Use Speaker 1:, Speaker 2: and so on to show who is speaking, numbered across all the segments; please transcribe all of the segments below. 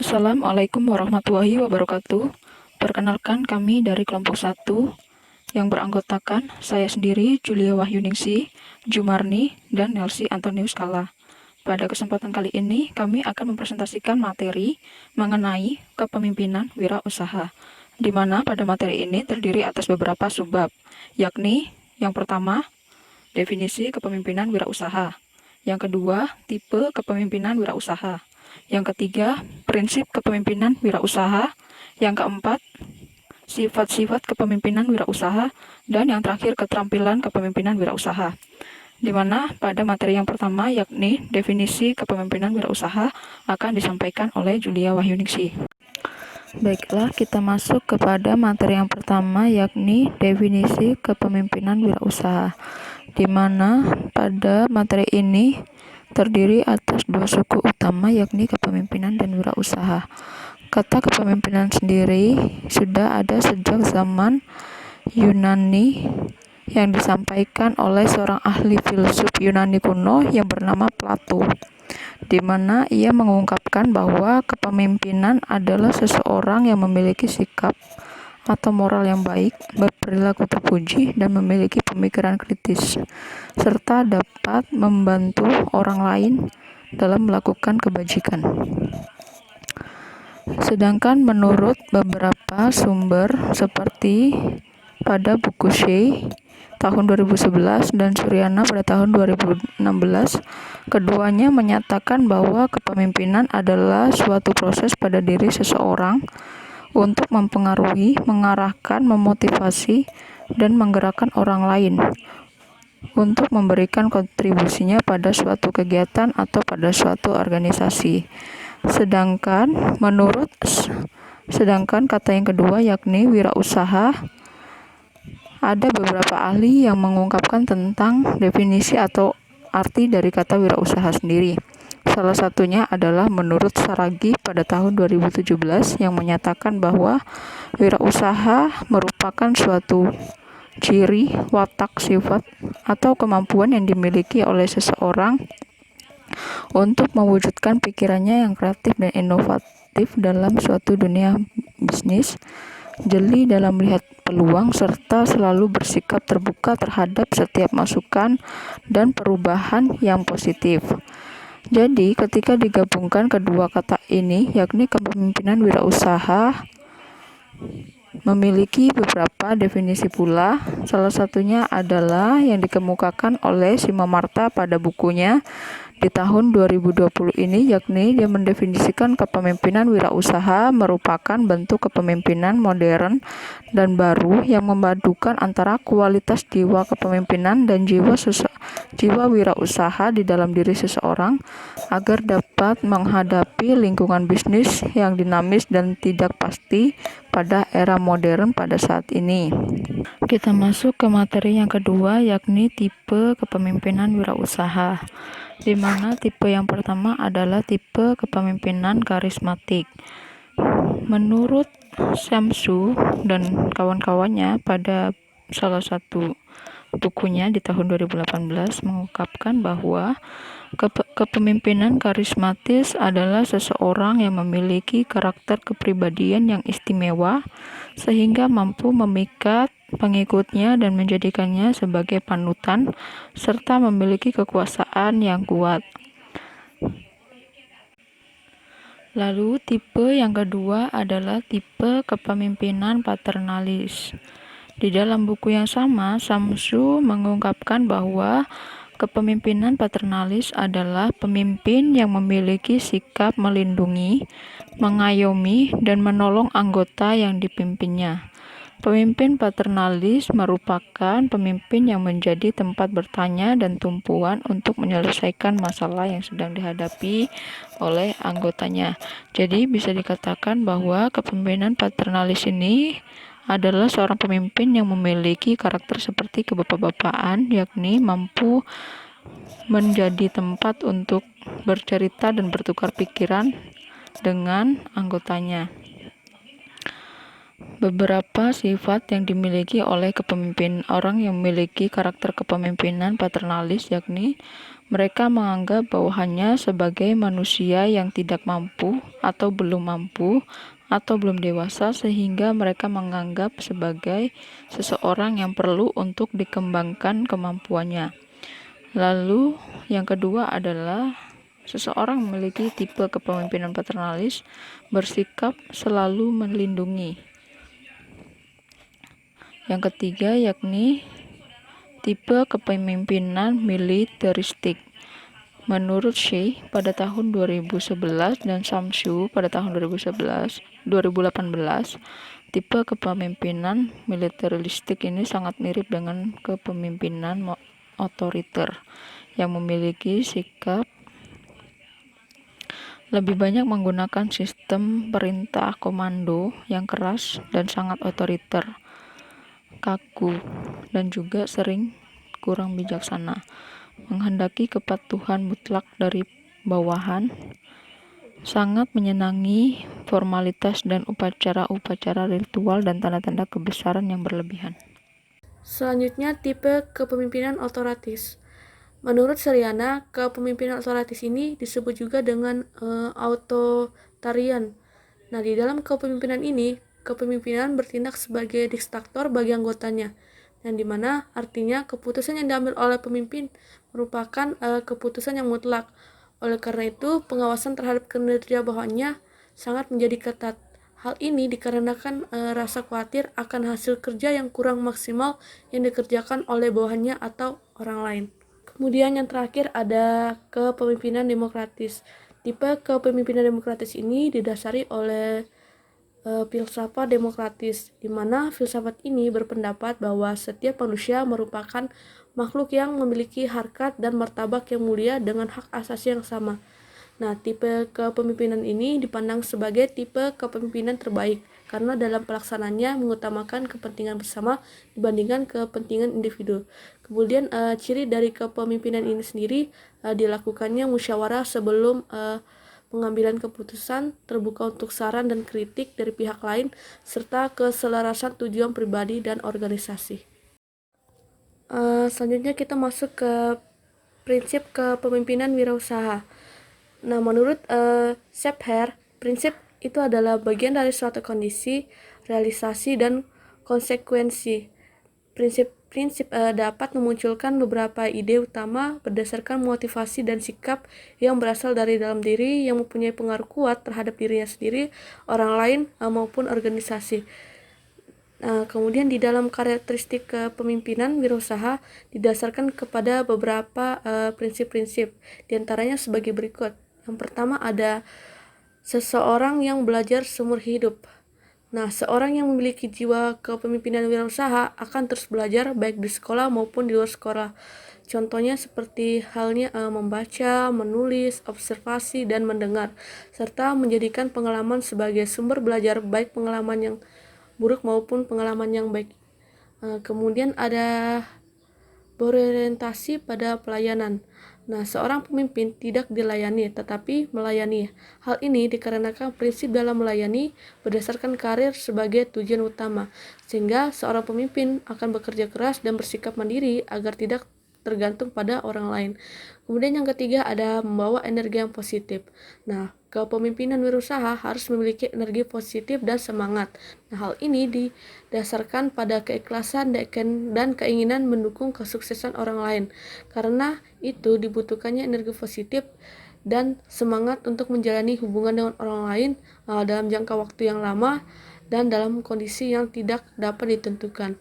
Speaker 1: Assalamualaikum warahmatullahi wabarakatuh. Perkenalkan kami dari kelompok 1 yang beranggotakan saya sendiri, Julia Wahyuningsi, Jumarni, dan Nelsi Antonius Kala. Pada kesempatan kali ini, kami akan mempresentasikan materi mengenai kepemimpinan wirausaha, di mana pada materi ini terdiri atas beberapa subbab, yakni yang pertama, definisi kepemimpinan wirausaha. Yang kedua, tipe kepemimpinan wirausaha. Yang ketiga, prinsip kepemimpinan wirausaha. Yang keempat, sifat-sifat kepemimpinan wirausaha. Dan yang terakhir, keterampilan kepemimpinan wirausaha. Di mana pada materi yang pertama, yakni definisi kepemimpinan wirausaha, akan disampaikan oleh Julia Wahyuningsi. Baiklah, kita masuk kepada materi yang pertama, yakni definisi kepemimpinan wirausaha, di mana pada materi ini terdiri atas dua suku utama, yakni kepemimpinan dan wirausaha. Kata kepemimpinan sendiri sudah ada sejak zaman Yunani yang disampaikan oleh seorang ahli filsuf Yunani kuno yang bernama Plato, di mana ia mengungkapkan bahwa kepemimpinan adalah seseorang yang memiliki sikap atau moral yang baik, berperilaku terpuji, dan memiliki pemikiran kritis, serta dapat membantu orang lain dalam melakukan kebajikan. Sedangkan menurut beberapa sumber seperti pada buku Shea tahun 2011 dan Suryana pada tahun 2016, keduanya menyatakan bahwa kepemimpinan adalah suatu proses pada diri seseorang untuk mempengaruhi, mengarahkan, memotivasi, dan menggerakkan orang lain untuk memberikan kontribusinya pada suatu kegiatan atau pada suatu organisasi. Sedangkan kata yang kedua, yakni wirausaha, ada beberapa ahli yang mengungkapkan tentang definisi atau arti dari kata wirausaha sendiri. Salah satunya adalah menurut Saragi pada tahun 2017 yang menyatakan bahwa wirausaha merupakan suatu ciri, watak, sifat, atau kemampuan yang dimiliki oleh seseorang untuk mewujudkan pikirannya yang kreatif dan inovatif dalam suatu dunia bisnis, jeli dalam melihat peluang, serta selalu bersikap terbuka terhadap setiap masukan dan perubahan yang positif. Jadi, ketika digabungkan kedua kata ini, yakni kepemimpinan wirausaha, memiliki beberapa definisi pula. Salah satunya adalah yang dikemukakan oleh Simamarta pada bukunya di tahun 2020 ini, yakni dia mendefinisikan kepemimpinan wirausaha merupakan bentuk kepemimpinan modern dan baru yang memadukan antara kualitas jiwa kepemimpinan dan jiwa wirausaha di dalam diri seseorang agar dapat menghadapi lingkungan bisnis yang dinamis dan tidak pasti pada era modern pada saat ini. Kita masuk ke materi yang kedua, yakni tipe kepemimpinan wirausaha, di mana tipe yang pertama adalah tipe kepemimpinan karismatik. Menurut Samsu dan kawan-kawannya pada salah satu bukunya di tahun 2018 mengungkapkan bahwa kepemimpinan karismatis adalah seseorang yang memiliki karakter kepribadian yang istimewa sehingga mampu memikat pengikutnya dan menjadikannya sebagai panutan serta memiliki kekuasaan yang kuat. Lalu tipe yang kedua adalah tipe kepemimpinan paternalis. Di dalam buku yang sama, Samsu mengungkapkan bahwa kepemimpinan paternalis adalah pemimpin yang memiliki sikap melindungi, mengayomi, dan menolong anggota yang dipimpinnya. Pemimpin paternalis merupakan pemimpin yang menjadi tempat bertanya dan tumpuan untuk menyelesaikan masalah yang sedang dihadapi oleh anggotanya. Jadi bisa dikatakan bahwa kepemimpinan paternalis ini adalah seorang pemimpin yang memiliki karakter seperti kebapak-bapaan, yakni mampu menjadi tempat untuk bercerita dan bertukar pikiran dengan anggotanya. Beberapa sifat yang dimiliki oleh orang yang memiliki karakter kepemimpinan paternalis, yakni Mereka menganggap bawahannya sebagai manusia yang tidak mampu atau belum mampu atau belum dewasa, sehingga mereka menganggap sebagai seseorang yang perlu untuk dikembangkan kemampuannya. Lalu yang kedua adalah seseorang memiliki tipe kepemimpinan paternalistis, bersikap selalu melindungi. Yang ketiga yakni tipe kepemimpinan militeristik. Menurut Shea pada tahun 2011 dan Samsu pada tahun 2018, tipe kepemimpinan militeristik ini sangat mirip dengan kepemimpinan otoriter yang memiliki sikap lebih banyak menggunakan sistem perintah komando yang keras dan sangat otoriter, kaku, dan juga sering kurang bijaksana, menghendaki kepatuhan mutlak dari bawahan, sangat menyenangi formalitas dan upacara-upacara ritual dan tanda-tanda kebesaran yang berlebihan.
Speaker 2: Selanjutnya, tipe kepemimpinan otoratis. Menurut Seriana, kepemimpinan otoratis ini disebut juga dengan authoritarian. Nah, di dalam kepemimpinan ini, kepemimpinan bertindak sebagai diktator bagi anggotanya, yang dimana artinya keputusan yang diambil oleh pemimpin merupakan keputusan yang mutlak. Oleh karena itu, pengawasan terhadap kinerja bawahannya sangat menjadi ketat. Hal ini dikarenakan rasa khawatir akan hasil kerja yang kurang maksimal yang dikerjakan oleh bawahannya atau orang lain. Kemudian yang terakhir ada kepemimpinan demokratis. Tipe kepemimpinan demokratis ini didasari oleh filsafat demokratis, di mana filsafat ini berpendapat bahwa setiap manusia merupakan makhluk yang memiliki harkat dan martabat yang mulia dengan hak asasi yang sama. Nah, tipe kepemimpinan ini dipandang sebagai tipe kepemimpinan terbaik karena dalam pelaksananya mengutamakan kepentingan bersama dibandingkan kepentingan individu. Kemudian ciri dari kepemimpinan ini sendiri dilakukannya musyawarah sebelum pengambilan keputusan, terbuka untuk saran dan kritik dari pihak lain, serta keselarasan tujuan pribadi dan organisasi. Selanjutnya kita masuk ke prinsip kepemimpinan wirausaha. Nah, menurut Shepard, prinsip itu adalah bagian dari suatu kondisi, realisasi, dan konsekuensi. Prinsip-prinsip dapat memunculkan beberapa ide utama berdasarkan motivasi dan sikap yang berasal dari dalam diri yang mempunyai pengaruh kuat terhadap dirinya sendiri, orang lain, maupun organisasi. Kemudian di dalam karakteristik kepemimpinan wirausaha didasarkan kepada beberapa prinsip-prinsip, diantaranya sebagai berikut. Yang pertama ada seseorang yang belajar seumur hidup. Nah, seorang yang memiliki jiwa kepemimpinan wirausaha akan terus belajar baik di sekolah maupun di luar sekolah. Contohnya seperti halnya membaca, menulis, observasi, dan mendengar, serta menjadikan pengalaman sebagai sumber belajar baik pengalaman yang buruk maupun pengalaman yang baik. Kemudian ada berorientasi pada pelayanan. Nah, seorang pemimpin tidak dilayani tetapi melayani. Hal ini dikarenakan prinsip dalam melayani berdasarkan karir sebagai tujuan utama, sehingga seorang pemimpin akan bekerja keras dan bersikap mandiri agar tidak tergantung pada orang lain. Kemudian yang ketiga ada membawa energi yang positif. Nah, kepemimpinan wirausaha harus memiliki energi positif dan semangat. Nah, hal ini didasarkan pada keikhlasan dan keinginan mendukung kesuksesan orang lain. Karena itu dibutuhkannya energi positif dan semangat untuk menjalani hubungan dengan orang lain dalam jangka waktu yang lama dan dalam kondisi yang tidak dapat ditentukan.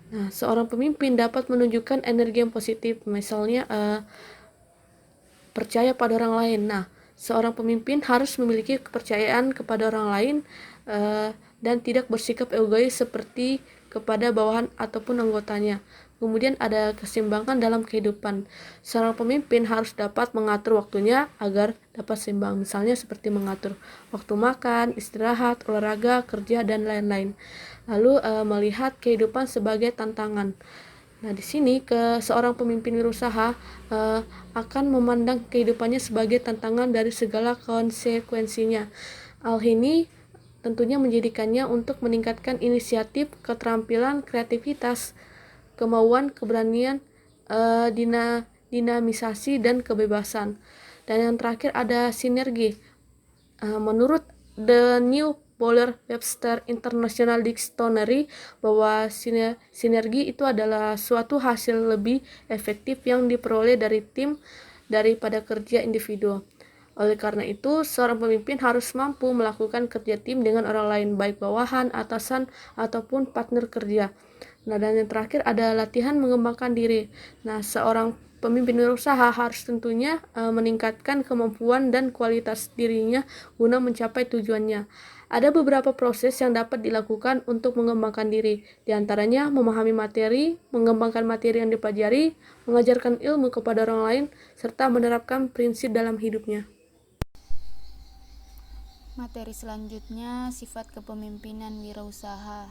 Speaker 2: Nah, seorang pemimpin dapat menunjukkan energi yang positif, misalnya percaya pada orang lain. Nah, seorang pemimpin harus memiliki kepercayaan kepada orang lain dan tidak bersikap egois seperti kepada bawahan ataupun anggotanya. Kemudian ada keseimbangan dalam kehidupan. Seorang pemimpin harus dapat mengatur waktunya agar dapat seimbang. Misalnya seperti mengatur waktu makan, istirahat, olahraga, kerja, dan lain-lain. Lalu melihat kehidupan sebagai tantangan. Nah, di sini seorang pemimpin wirausaha akan memandang kehidupannya sebagai tantangan dari segala konsekuensinya. Hal ini tentunya menjadikannya untuk meningkatkan inisiatif, keterampilan, kreativitas, kemauan, keberanian, dinamisasi, dan kebebasan. Dan yang terakhir ada sinergi. Menurut The New Polar Webster International Dictionary, bahwa sinergi itu adalah suatu hasil lebih efektif yang diperoleh dari tim daripada kerja individu. Oleh karena itu, seorang pemimpin harus mampu melakukan kerja tim dengan orang lain, baik bawahan, atasan, ataupun partner kerja. Nah, dan yang terakhir ada latihan mengembangkan diri. Nah, seorang pemimpin wirausaha harus tentunya meningkatkan kemampuan dan kualitas dirinya guna mencapai tujuannya. Ada beberapa proses yang dapat dilakukan untuk mengembangkan diri, di antaranya memahami materi, mengembangkan materi yang dipelajari, mengajarkan ilmu kepada orang lain, serta menerapkan prinsip dalam hidupnya.
Speaker 3: Materi selanjutnya, sifat kepemimpinan wirausaha.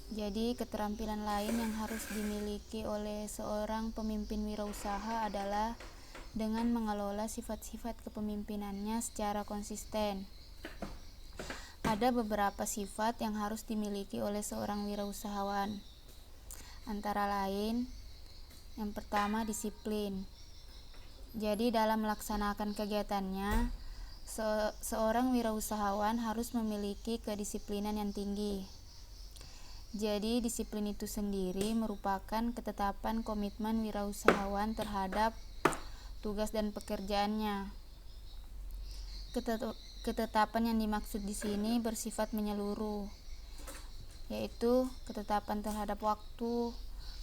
Speaker 3: Jadi, keterampilan lain yang harus dimiliki oleh seorang pemimpin wirausaha adalah dengan mengelola sifat-sifat kepemimpinannya secara konsisten. Ada beberapa sifat yang harus dimiliki oleh seorang wirausahawan. Antara lain, yang pertama disiplin. Jadi, dalam melaksanakan kegiatannya, seorang wirausahawan harus memiliki kedisiplinan yang tinggi. Jadi, disiplin itu sendiri merupakan ketetapan komitmen wirausahawan terhadap tugas dan pekerjaannya. Ketetapan yang dimaksud di sini bersifat menyeluruh, yaitu ketetapan terhadap waktu,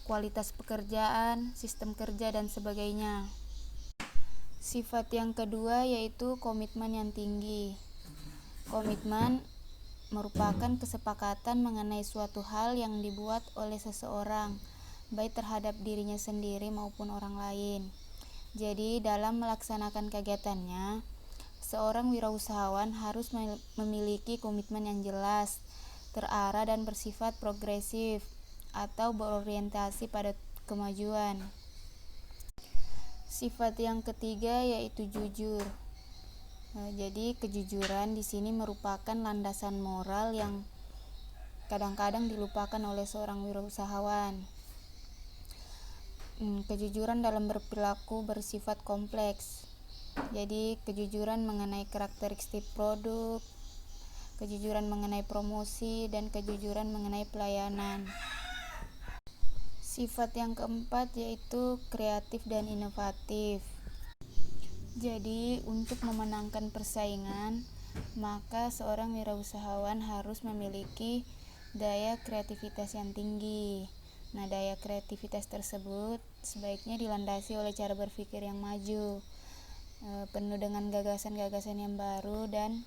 Speaker 3: kualitas pekerjaan, sistem kerja, dan sebagainya. Sifat yang kedua yaitu komitmen yang tinggi. Komitmen merupakan kesepakatan mengenai suatu hal yang dibuat oleh seseorang, baik terhadap dirinya sendiri maupun orang lain. Jadi, dalam melaksanakan kegiatannya, seorang wirausahawan harus memiliki komitmen yang jelas, terarah, dan bersifat progresif atau berorientasi pada kemajuan. Sifat yang ketiga yaitu jujur. Jadi kejujuran di sini merupakan landasan moral yang kadang-kadang dilupakan oleh seorang wirausahawan. Kejujuran dalam berperilaku bersifat kompleks. Jadi kejujuran mengenai karakteristik produk, kejujuran mengenai promosi, dan kejujuran mengenai pelayanan. Sifat yang keempat yaitu kreatif dan inovatif. Jadi, untuk memenangkan persaingan, maka seorang wirausahawan harus memiliki daya kreativitas yang tinggi. Nah, daya kreativitas tersebut sebaiknya dilandasi oleh cara berpikir yang maju, penuh dengan gagasan-gagasan yang baru dan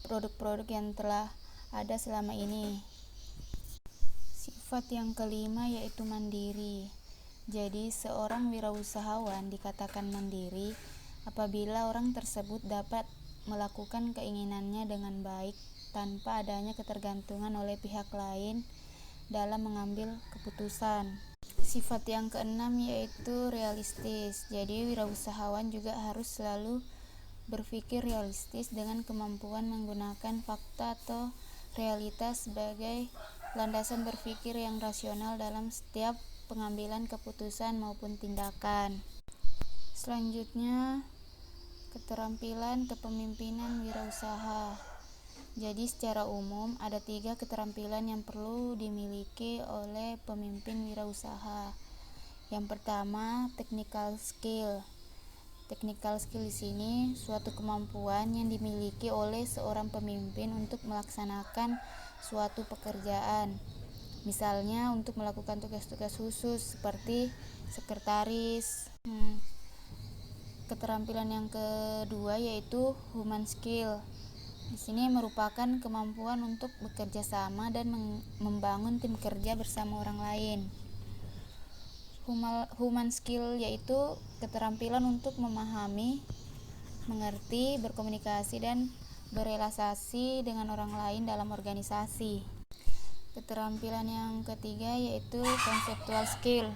Speaker 3: produk-produk yang telah ada selama ini. Sifat yang kelima yaitu mandiri. Jadi, seorang wirausahawan dikatakan mandiri apabila orang tersebut dapat melakukan keinginannya dengan baik tanpa adanya ketergantungan oleh pihak lain dalam mengambil keputusan. Sifat yang keenam yaitu realistis. Jadi, wirausahawan juga harus selalu berpikir realistis dengan kemampuan menggunakan fakta atau realitas sebagai landasan berpikir yang rasional dalam setiap pengambilan keputusan maupun tindakan. Selanjutnya, keterampilan kepemimpinan wirausaha. Jadi secara umum ada 3 keterampilan yang perlu dimiliki oleh pemimpin wirausaha. Yang pertama, technical skill. Technical skill di sini suatu kemampuan yang dimiliki oleh seorang pemimpin untuk melaksanakan suatu pekerjaan. Misalnya untuk melakukan tugas-tugas khusus seperti sekretaris. Keterampilan yang kedua yaitu human skill. Di sini merupakan kemampuan untuk bekerja sama dan membangun tim kerja bersama orang lain. Human skill yaitu keterampilan untuk memahami, mengerti, berkomunikasi, dan berrelasi dengan orang lain dalam organisasi. Keterampilan yang ketiga yaitu conceptual skill.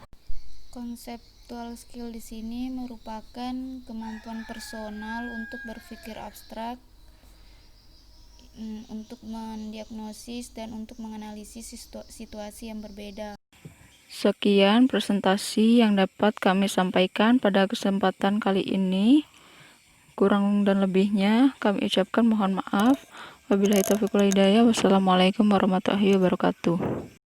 Speaker 3: Conceptual skill di sini merupakan kemampuan personal untuk berpikir abstrak, untuk mendiagnosis dan untuk menganalisis situasi yang berbeda.
Speaker 1: Sekian presentasi yang dapat kami sampaikan pada kesempatan kali ini. Kurang dan lebihnya kami ucapkan mohon maaf. Wabillahi taufiq wal hidayah. Wassalamualaikum warahmatullahi wabarakatuh.